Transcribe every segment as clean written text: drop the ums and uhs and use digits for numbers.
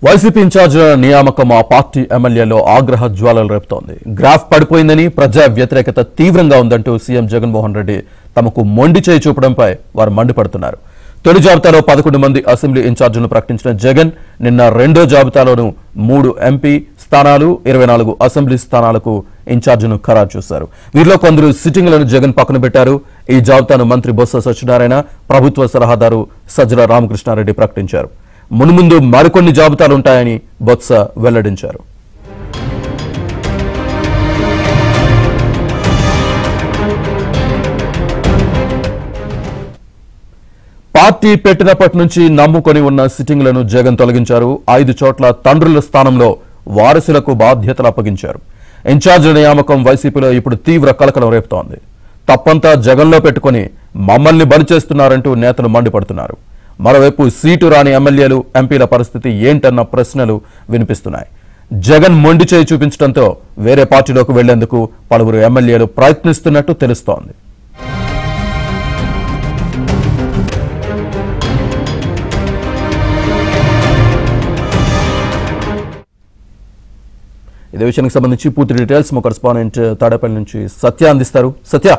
YCP ఇన్ఛార్జీల నియామకం ఆ party ఎమ్మెల్యేలో ఆగ్రహ జ్వాలలు రేపుతోంది. గ్రాఫ్ పడిపోయిందని, ప్రజా వ్యతిరేకత తీవ్రంగా ఉందంటూ సీఎం జగన్మోహన్ రెడ్డి తమకు మొండి చేయి చూపడంపై వారు మండిపడుతున్నారు. తొలి జాబితాలో 11 మంది అసెంబ్లీ ఇన్ఛార్జీలను ప్రకటించిన జగన్ నిన్న రెండో జాబితాలోనూ 3 ఎంపీ స్థానాలు, 24 అసెంబ్లీ స్థానాలకు ఇన్ఛార్జీలను ఖరారు చేశారు. వీరిలో కొందరు సిట్టింగ్లను జగన్ పక్కన పెట్టారు. ఈ జాబితాను మంత్రి బొత్స సత్యనారాయణ, ప్రభుత్వ సలహాదారు సజ్జల రామకృష్ణారెడ్డి ప్రకటించారు. మున్ముందు మరికొన్ని జాబితాలుంటాయని బొత్స వెల్లడించారు. పార్టీ పెట్టినప్పటి నుంచి నమ్ముకొని ఉన్న సిట్టింగ్లను జగన్ తొలగించారు. 5 చోట్ల తండ్రుల స్థానంలో వారసులకు బాధ్యతలు అప్పగించారు. ఇన్ఛార్జీల నియామకం వైసీపీలో ఇప్పుడు తీవ్ర కలకలం రేపుతోంది. తప్పంతా జగన్లో పెట్టుకుని మమ్మల్ని బలి చేస్తున్నారంటూ నేతలు మండిపడుతున్నారు. మరోవైపు సీటు రాని ఎమ్మెల్యేలు, ఎంపీల పరిస్థితి ఏంటన్న ప్రశ్నలు వినిపిస్తున్నాయి. జగన్ మొండి చేయి చూపించడంతో వేరే పార్టీలోకి వెళ్లేందుకు పలువురు ఎమ్మెల్యేలు ప్రయత్నిస్తున్నట్టు తెలుస్తోంది. ఇదే విషయానికి సంబంధించి పూర్తి డీటెయిల్స్ మా కరెస్పాండెంట్ తాడేపల్లి నుంచి సత్య అందిస్తారు. సత్య,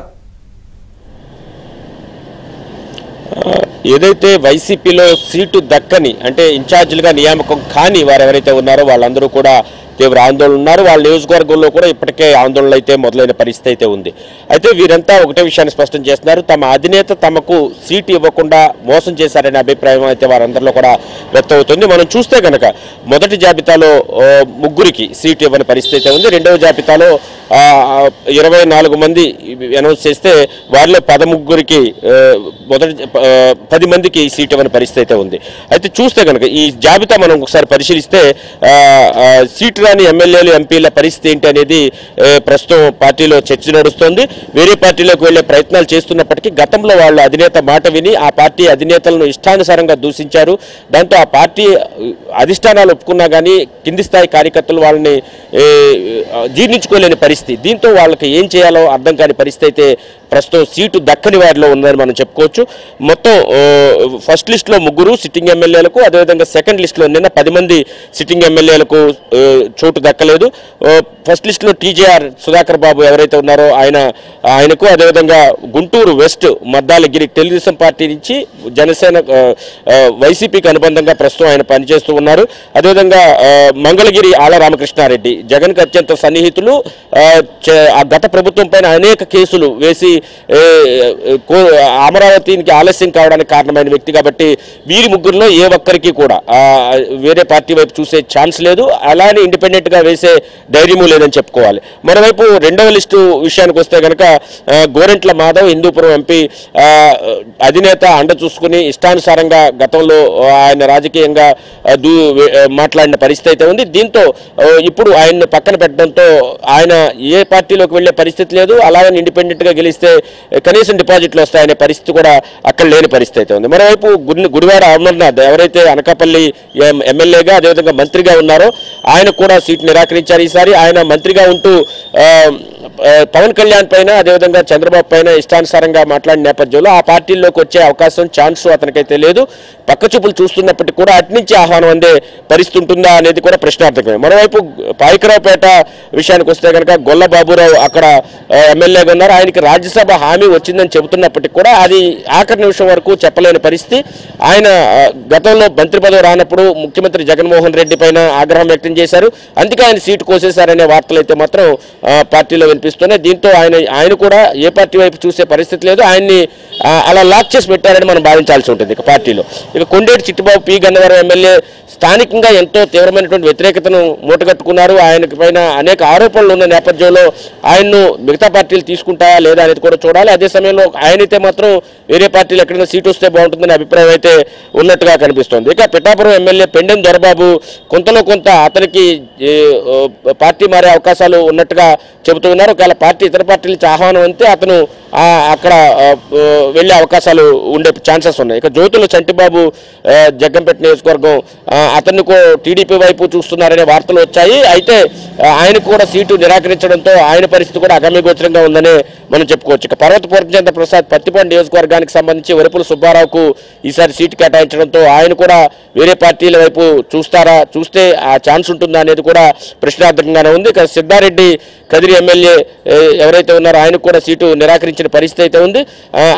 ఏదైతే వైసీపీలో సీటు దక్కని అంటే ఇన్ఛార్జీలుగా నియామకం కాని వారు ఎవరైతే ఉన్నారో వాళ్ళందరూ కూడా తీవ్ర ఆందోళన ఉన్నారు. వాళ్ళ నియోజకవర్గంలో కూడా ఇప్పటికే ఆందోళనలు అయితే మొదలైన పరిస్థితి అయితే ఉంది. అయితే వీరంతా ఒకటే విషయాన్ని స్పష్టం చేస్తున్నారు. తమ అధినేత తమకు సీటు ఇవ్వకుండా మోసం చేశారనే అభిప్రాయం అయితే వారందరిలో కూడా వ్యక్తమవుతుంది. మనం చూస్తే కనుక మొదటి జాబితాలో 3కి సీటు ఇవ్వని పరిస్థితి అయితే ఉంది. రెండవ జాబితాలో 24 మంది అనౌన్స్ చేస్తే వారిలో 13కి మొదటి 10 మందికి సీటు ఇవ్వని పరిస్థితి అయితే ఉంది. అయితే చూస్తే కనుక ఈ జాబితా మనం ఒకసారి పరిశీలిస్తే సీటు రాని ఎమ్మెల్యేలు, ఎంపీల పరిస్థితి ఏంటి అనేది ప్రస్తుతం పార్టీలో చర్చ నడుస్తోంది. వేరే పార్టీలోకి వెళ్లే ప్రయత్నాలు చేస్తున్నప్పటికీ గతంలో వాళ్ళు అధినేత మాట విని ఆ పార్టీ అధినేతలను ఇష్టానుసారంగా దూషించారు. దాంతో ఆ పార్టీ అధిష్టానాలు ఒప్పుకున్నా కానీ కింది స్థాయి కార్యకర్తలు వాళ్ళని జీర్ణించుకోలేని పరిస్థితి. దీంతో వాళ్ళకి ఏం చేయాలో అర్థం కాని పరిస్థితి అయితే ప్రస్తుతం సీటు దక్కని వారిలో ఉందని మనం చెప్పుకోవచ్చు. మొత్తం ఫస్ట్ లిస్టులో 3 సిట్టింగ్ ఎమ్మెల్యేలకు, అదేవిధంగా సెకండ్ లిస్టులో నిన్న 10 మంది సిట్టింగ్ ఎమ్మెల్యేలకు చోటు దక్కలేదు. ఫస్ట్ లిస్టులో టీజేఆర్ సుధాకర్ బాబు ఎవరైతే ఉన్నారో ఆయనకు, అదేవిధంగా గుంటూరు వెస్ట్ మద్దాలగిరి తెలుగుదేశం పార్టీ నుంచి జనసేన వైసీపీకి అనుబంధంగా ప్రస్తుతం ఆయన పనిచేస్తూ ఉన్నారు. అదేవిధంగా మంగళగిరి ఆళ్ల రామకృష్ణారెడ్డి జగన్కి అత్యంత సన్నిహితులు, గత ప్రభుత్వం పైన అనేక కేసులు వేసి అమరావతికి ఆలస్యం కావడానికి కారణమైన వ్యక్తి కాబట్టి వీరి ముగ్గురులో ఏ ఒక్కరికి కూడా వేరే పార్టీ వైపు చూసే ఛాన్స్ లేదు. అలానే ఇండిపెండెంట్ గా వేసే ధైర్యము లేదని చెప్పుకోవాలి. మరోవైపు రెండవ లిస్టు విషయానికి వస్తే కనుక గోరెంట్ల మాధవ్ హిందూపురం ఎంపీ అధినేత అండ చూసుకుని ఇష్టానుసారంగా గతంలో ఆయన రాజకీయంగా మాట్లాడిన పరిస్థితి అయితే ఉంది. దీంతో ఇప్పుడు ఆయన్ని పక్కన పెట్టడంతో ఆయన ఏ పార్టీలోకి వెళ్లే పరిస్థితి లేదు. అలాగే ఇండిపెండెంట్ గా గెలిస్తే కనీసం డిపాజిట్లు వస్తాయనే పరిస్థితి కూడా అక్కడ లేని పరిస్థితి అయితే ఉంది. మరోవైపు గుడివాడ అమర్నాథ్ ఎవరైతే అనకాపల్లి ఎమ్మెల్యేగా అదేవిధంగా మంత్రిగా ఉన్నారో ఆయన కూడా సీటు నిరాకరించారు. ఈసారి ఆయన మంత్రిగా ఉంటూ పవన్ కళ్యాణ్ పైన అదేవిధంగా చంద్రబాబు పైన ఇష్టానుసారంగా మాట్లాడిన నేపథ్యంలో ఆ పార్టీల్లోకి వచ్చే అవకాశం, ఛాన్స్ అతనికైతే లేదు. పక్క చూపులు చూస్తున్నప్పటికీ కూడా అట్నుంచి ఆహ్వానం అందే పరిస్థితి ఉంటుందా అనేది కూడా ప్రశ్నార్థకమే. మరోవైపు పాయకరావుపేట విషయానికి వస్తే కనుక గొల్ల బాబురావు అక్కడ ఎమ్మెల్యేగా ఉన్నారు. ఆయనకి రాజ్యసభ హామీ వచ్చిందని చెబుతున్నప్పటికీ కూడా అది ఆఖరి నిమిషం వరకు చెప్పలేని పరిస్థితి. ఆయన గతంలో మంత్రి పదవి రానప్పుడు ముఖ్యమంత్రి జగన్మోహన్ రెడ్డి పైన ఆగ్రహం వ్యక్తం చేశారు. అందుకే ఆయన సీటు కోసేశారనే వార్తలు అయితే మాత్రం పార్టీలో వినిపిస్తున్నాయి. దీంతో ఆయన కూడా ఏ పార్టీ వైపు చూసే పరిస్థితి లేదు. ఆయన్ని అలా లాక్ చేసి పెట్టారని మనం భావించాల్సి ఉంటుంది ఇక పార్టీలో. ఇక కొండేటి చిట్టిబాబు పి గన్నవరం ఎమ్మెల్యే స్థానికంగా ఎంతో తీవ్రమైనటువంటి వ్యతిరేకతను మూటగట్టుకున్నారు. ఆయనకి పైన అనేక ఆరోపణలు ఉన్న నేపథ్యంలో ఆయన్ను మిగతా పార్టీలు తీసుకుంటాయా లేదా అనేది కూడా చూడాలి. అదే సమయంలో ఆయనైతే మాత్రం వేరే పార్టీలు ఎక్కడైనా సీటు వస్తే బాగుంటుందనే అభిప్రాయం అయితే ఉన్నట్టుగా కనిపిస్తోంది. ఇక పిఠాపురం ఎమ్మెల్యే పెండెం దొరబాబు కొంతలో కొంత అతనికి పార్టీ మారే అవకాశాలు ఉన్నట్టుగా చెబుతూ ఉన్నారు. ఒకవేళ పార్టీ ఇతర పార్టీల నుంచి ఆహ్వానం అంతే అతను అక్కడ వెళ్ళే అవకాశాలు ఉండే ఛాన్సెస్ ఉన్నాయి. ఇక జ్యోతుల చంటిబాబు జగ్గంపేట నియోజకవర్గం అతన్ని టీడీపీ వైపు చూస్తున్నారనే వార్తలు వచ్చాయి. అయితే ఆయనకు కూడా సీటు నిరాకరించడంతో ఆయన పరిస్థితి కూడా అగమ్యగోచరంగా ఉందని మనం చెప్పుకోవచ్చు. ఇక పర్వత పూర్ణచంద్ర ప్రసాద్ పత్తిపాడు నియోజకవర్గానికి సంబంధించి వరపుల సుబ్బారావుకు ఈసారి సీటు కేటాయించడంతో ఆయన కూడా వేరే పార్టీల వైపు చూస్తే ఆ ఛాన్స్ ఉంటుందా అనేది కూడా ప్రశ్నార్థకంగానే ఉంది. ఇక సిద్ధారెడ్డి కదిరి ఎమ్మెల్యే ఎవరైతే ఉన్నారో ఆయనకు కూడా సీటు నిరాకరించిన పరిస్థితి అయితే ఉంది.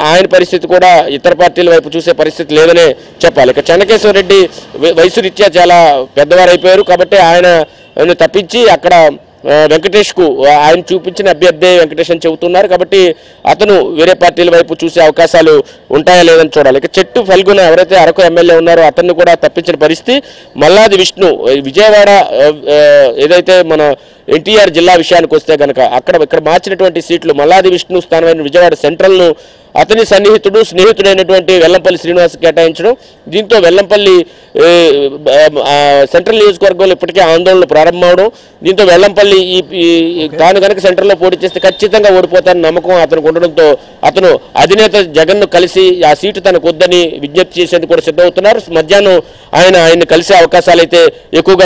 ఆయన పరిస్థితి కూడా ఇతర పార్టీల వైపు చూసే పరిస్థితి లేదనే చెప్పాలి. ఇక చెన్నకేశ్వరరెడ్డి వయసు రీత్యా చాలా పెద్దవారు అయిపోయారు కాబట్టి ఆయన తప్పించి అక్కడ వెంకటేష్కు ఆయన చూపించిన అభ్యర్థి వెంకటేష్ అని చెబుతున్నారు కాబట్టి అతను వేరే పార్టీల వైపు చూసే అవకాశాలు ఉంటాయా లేదని చూడాలి. ఇక చెట్టు ఫల్గుణ ఎవరైతే అరకు ఎమ్మెల్యే ఉన్నారో అతన్ని కూడా తప్పించిన పరిస్థితి. మల్లాది విష్ణు విజయవాడ ఏదైతే మన ఎన్టీఆర్ జిల్లా విషయానికి వస్తే కనుక ఇక్కడ మార్చినటువంటి సీట్లు మల్లాది విష్ణు స్థానమైన విజయవాడ సెంట్రల్ను అతని స్నేహితుడైనటువంటి వెల్లంపల్లి శ్రీనివాస్ కేటాయించడం, దీంతో వెల్లంపల్లి సెంట్రల్ నియోజకవర్గంలో ఇప్పటికే ఆందోళనలు ప్రారంభమవడం, దీంతో వెల్లంపల్లి తాను కనుక సెంట్రల్లో పోటీ చేస్తే ఖచ్చితంగా ఓడిపోతానని నమ్మకం అతనికి ఉండడంతో అతను అధినేత జగన్ను కలిసి ఆ సీటు తనకు వద్దని విజ్ఞప్తి చేసేందుకు కూడా సిద్ధమవుతున్నారు. మధ్యాహ్నం ఆయన్ని కలిసే అవకాశాలు అయితే ఎక్కువగా